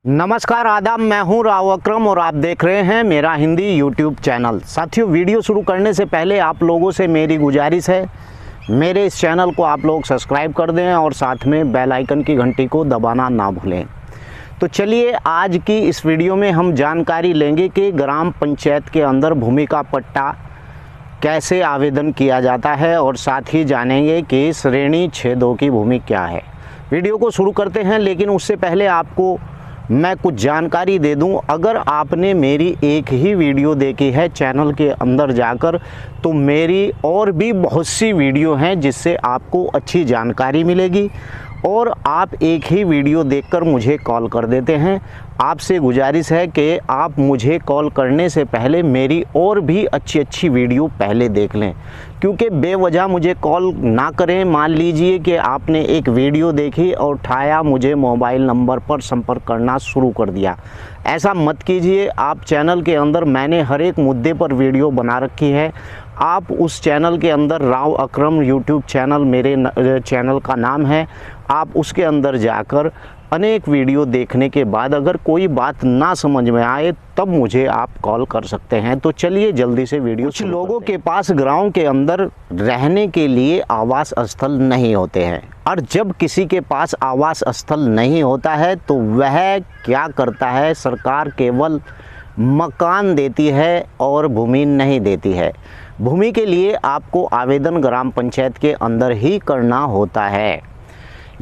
नमस्कार आदाब, मैं हूं राव अकरम और आप देख रहे हैं मेरा हिंदी यूट्यूब चैनल। साथियों, वीडियो शुरू करने से पहले आप लोगों से मेरी गुजारिश है, मेरे इस चैनल को आप लोग सब्सक्राइब कर दें और साथ में बेल आइकन की घंटी को दबाना ना भूलें। तो चलिए, आज की इस वीडियो में हम जानकारी लेंगे कि ग्राम पंचायत के अंदर भूमि का पट्टा कैसे आवेदन किया जाता है और साथ ही जानेंगे कि श्रेणी 6(2) की भूमि क्या है। वीडियो को शुरू करते हैं, लेकिन उससे पहले आपको मैं कुछ जानकारी दे दूं। अगर आपने मेरी एक ही वीडियो देखी है चैनल के अंदर जाकर, तो मेरी और भी बहुत सी वीडियो हैं जिससे आपको अच्छी जानकारी मिलेगी और आप एक ही वीडियो देखकर मुझे कॉल कर देते हैं। आपसे गुजारिश है कि आप मुझे कॉल करने से पहले मेरी और भी अच्छी वीडियो पहले देख लें, क्योंकि बेवजह मुझे कॉल ना करें। मान लीजिए कि आपने एक वीडियो देखी और उठाया, मुझे मोबाइल नंबर पर संपर्क करना शुरू कर दिया। ऐसा मत कीजिए। आप चैनल के अंदर मैंने हर एक मुद्दे पर वीडियो बना रखी है। आप उस चैनल के अंदर राव अकरम यूट्यूब चैनल मेरे चैनल का नाम है। आप उसके अंदर जाकर अनेक वीडियो देखने के बाद अगर कोई बात ना समझ में आए तब मुझे आप कॉल कर सकते हैं। तो चलिए जल्दी से वीडियो। कुछ लोगों के पास गाँव के अंदर रहने के लिए आवास स्थल नहीं होते हैं, और जब किसी के पास आवास स्थल नहीं होता है तो वह क्या करता है, सरकार केवल मकान देती है और भूमि नहीं देती है। भूमि के लिए आपको आवेदन ग्राम पंचायत के अंदर ही करना होता है।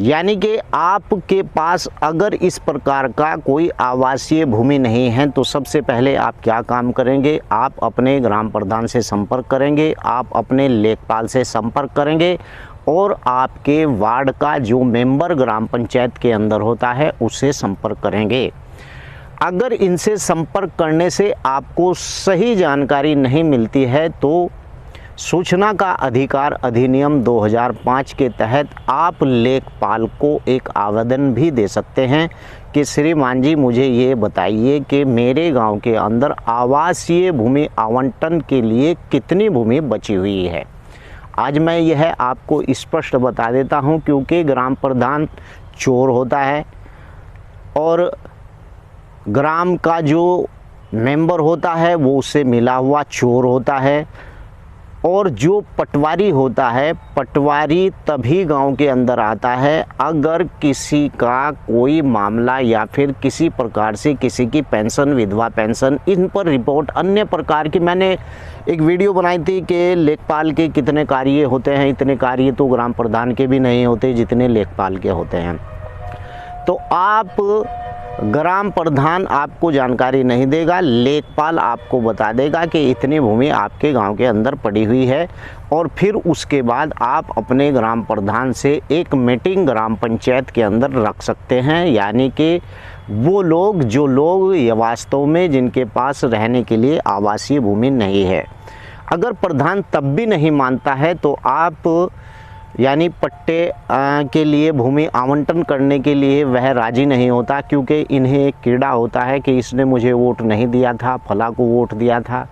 यानी कि आपके पास अगर इस प्रकार का कोई आवासीय भूमि नहीं है तो सबसे पहले आप क्या काम करेंगे, आप अपने ग्राम प्रधान से संपर्क करेंगे, आप अपने लेखपाल से संपर्क करेंगे और आपके वार्ड का जो मेंबर ग्राम पंचायत के अंदर होता है उससे संपर्क करेंगे। अगर इनसे संपर्क करने से आपको सही जानकारी नहीं मिलती है तो सूचना का अधिकार अधिनियम 2005 के तहत आप लेखपाल को एक आवेदन भी दे सकते हैं कि श्रीमान जी, मुझे ये बताइए कि मेरे गांव के अंदर आवासीय भूमि आवंटन के लिए कितनी भूमि बची हुई है। आज मैं यह आपको स्पष्ट बता देता हूं, क्योंकि ग्राम प्रधान चोर होता है और ग्राम का जो मेंबर होता है वो उससे मिला हुआ चोर होता है, और जो पटवारी होता है, पटवारी तभी गांव के अंदर आता है अगर किसी का कोई मामला या फिर किसी प्रकार से किसी की पेंशन, विधवा पेंशन, इन पर रिपोर्ट, अन्य प्रकार की। मैंने एक वीडियो बनाई थी कि लेखपाल के कितने कार्य होते हैं। इतने कार्य तो ग्राम प्रधान के भी नहीं होते जितने लेखपाल के होते हैं। तो आप ग्राम प्रधान आपको जानकारी नहीं देगा, लेखपाल आपको बता देगा कि इतनी भूमि आपके गांव के अंदर पड़ी हुई है, और फिर उसके बाद आप अपने ग्राम प्रधान से एक मीटिंग ग्राम पंचायत के अंदर रख सकते हैं। यानी कि वो लोग, जो लोग वास्तव में जिनके पास रहने के लिए आवासीय भूमि नहीं है, अगर प्रधान तब भी नहीं मानता है तो आप यानी पट्टे के लिए भूमि आवंटन करने के लिए वह राजी नहीं होता, क्योंकि इन्हें एक कीड़ा होता है कि इसने मुझे वोट नहीं दिया था, फला को वोट दिया था,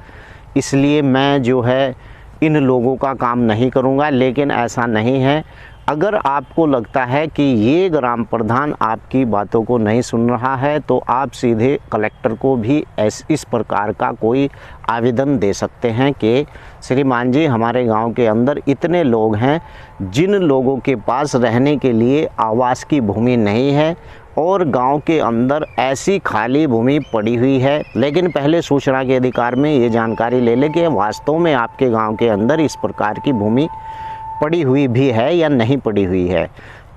इसलिए मैं जो है इन लोगों का काम नहीं करूँगा। लेकिन ऐसा नहीं है। अगर आपको लगता है कि ये ग्राम प्रधान आपकी बातों को नहीं सुन रहा है तो आप सीधे कलेक्टर को भी इस प्रकार का कोई आवेदन दे सकते हैं कि श्रीमान जी, हमारे गांव के अंदर इतने लोग हैं जिन लोगों के पास रहने के लिए आवास की भूमि नहीं है और गांव के अंदर ऐसी खाली भूमि पड़ी हुई है। लेकिन पहले सूचना के अधिकार में ये जानकारी ले लें कि वास्तव में आपके गाँव के अंदर इस प्रकार की भूमि पड़ी हुई भी है या नहीं पड़ी हुई है।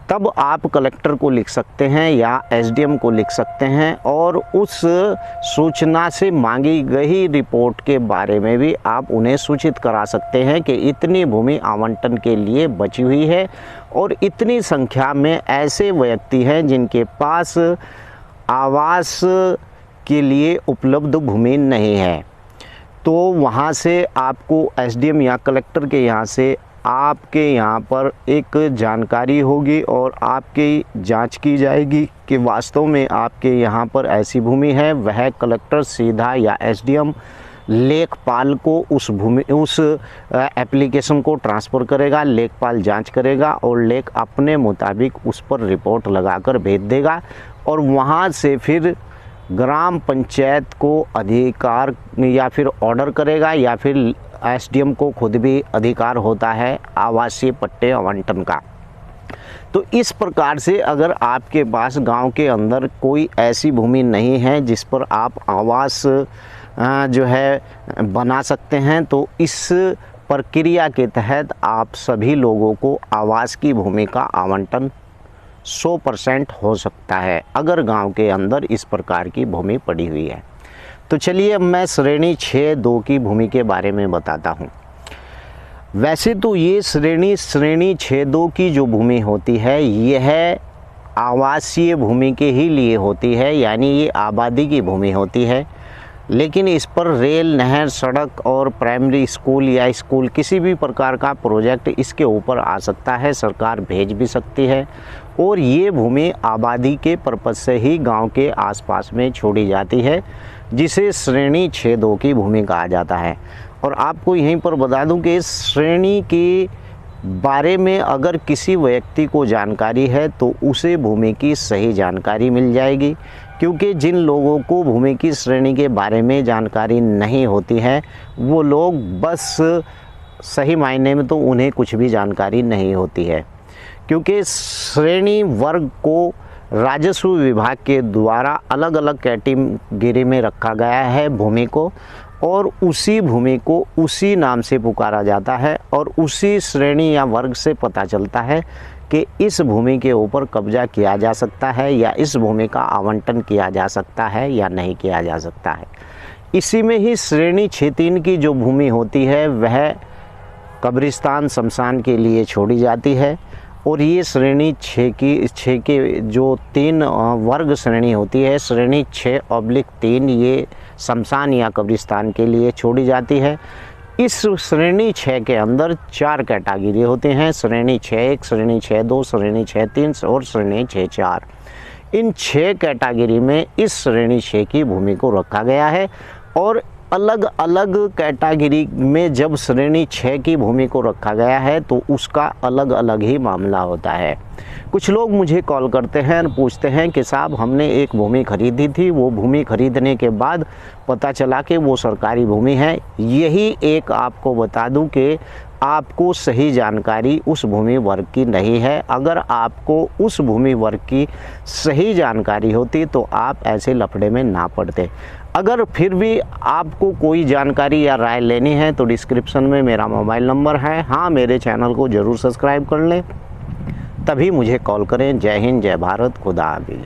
तब आप कलेक्टर को लिख सकते हैं या एसडीएम को लिख सकते हैं, और उस सूचना से मांगी गई रिपोर्ट के बारे में भी आप उन्हें सूचित करा सकते हैं कि इतनी भूमि आवंटन के लिए बची हुई है और इतनी संख्या में ऐसे व्यक्ति हैं जिनके पास आवास के लिए उपलब्ध भूमि नहीं है। तो वहाँ से आपको एसडीएम या कलेक्टर के यहाँ से आपके यहाँ पर एक जानकारी होगी और आपकी जांच की जाएगी कि वास्तव में आपके यहाँ पर ऐसी भूमि है। वह कलेक्टर सीधा या एसडीएम लेखपाल को उस एप्लीकेशन को ट्रांसफ़र करेगा, लेखपाल जांच करेगा और लेख अपने मुताबिक उस पर रिपोर्ट लगाकर भेज देगा और वहाँ से फिर ग्राम पंचायत को अधिकार या फिर ऑर्डर करेगा या फिर एसडीएम को खुद भी अधिकार होता है आवासीय पट्टे आवंटन का। तो इस प्रकार से अगर आपके पास गांव के अंदर कोई ऐसी भूमि नहीं है जिस पर आप आवास जो है बना सकते हैं, तो इस प्रक्रिया के तहत आप सभी लोगों को आवास की भूमि का आवंटन 100% हो सकता है अगर गांव के अंदर इस प्रकार की भूमि पड़ी हुई है। तो चलिए अब मैं श्रेणी 6.2 की भूमि के बारे में बताता हूं। वैसे तो ये श्रेणी 6.2 की जो भूमि होती है यह आवासीय भूमि के ही लिए होती है, यानी ये आबादी की भूमि होती है। लेकिन इस पर रेल, नहर, सड़क और प्राइमरी स्कूल या स्कूल किसी भी प्रकार का प्रोजेक्ट इसके ऊपर आ सकता है, सरकार भेज भी सकती है। और ये भूमि आबादी के पर्पज़ से ही गांव के आसपास में छोड़ी जाती है, जिसे श्रेणी 6.2 की भूमि कहा जाता है। और आपको यहीं पर बता दूं कि इस श्रेणी के बारे में अगर किसी व्यक्ति को जानकारी है तो उसे भूमि की सही जानकारी मिल जाएगी, क्योंकि जिन लोगों को भूमि की श्रेणी के बारे में जानकारी नहीं होती है वो लोग बस सही मायने में तो उन्हें कुछ भी जानकारी नहीं होती है, क्योंकि श्रेणी वर्ग को राजस्व विभाग के द्वारा अलग अलग कैटेगरी में रखा गया है भूमि को, और उसी भूमि को उसी नाम से पुकारा जाता है और उसी श्रेणी या वर्ग से पता चलता है कि इस भूमि के ऊपर कब्जा किया जा सकता है या इस भूमि का आवंटन किया जा सकता है या नहीं किया जा सकता है। इसी में ही श्रेणी 6.3 की जो भूमि होती है वह कब्रिस्तान, शमशान के लिए छोड़ी जाती है। और ये श्रेणी 6 के जो 3 वर्ग श्रेणी होती है, श्रेणी 6/3 ये शमशान या कब्रिस्तान के लिए छोड़ी जाती है। इस श्रेणी 6 के अंदर 4 कैटेगरी होते हैं, श्रेणी 6.1, श्रेणी 6.2, श्रेणी 6.3 और श्रेणी 6.4। इन 6 कैटेगरी में इस श्रेणी 6 की भूमि को रखा गया है। और अलग अलग कैटेगरी में जब श्रेणी 6 की भूमि को रखा गया है तो उसका अलग अलग ही मामला होता है। कुछ लोग मुझे कॉल करते हैं और पूछते हैं कि साहब हमने एक भूमि खरीदी थी, वो भूमि खरीदने के बाद पता चला कि वो सरकारी भूमि है। यही एक आपको बता दूं कि आपको सही जानकारी उस भूमि वर्ग की नहीं है। अगर आपको उस भूमि वर्ग की सही जानकारी होती तो आप ऐसे लफड़े में ना पड़ते। अगर फिर भी आपको कोई जानकारी या राय लेनी है तो डिस्क्रिप्शन में मेरा मोबाइल नंबर है। हाँ, मेरे चैनल को ज़रूर सब्सक्राइब कर लें, तभी मुझे कॉल करें। जय हिंद, जय भारत, खुदा हाफिज़।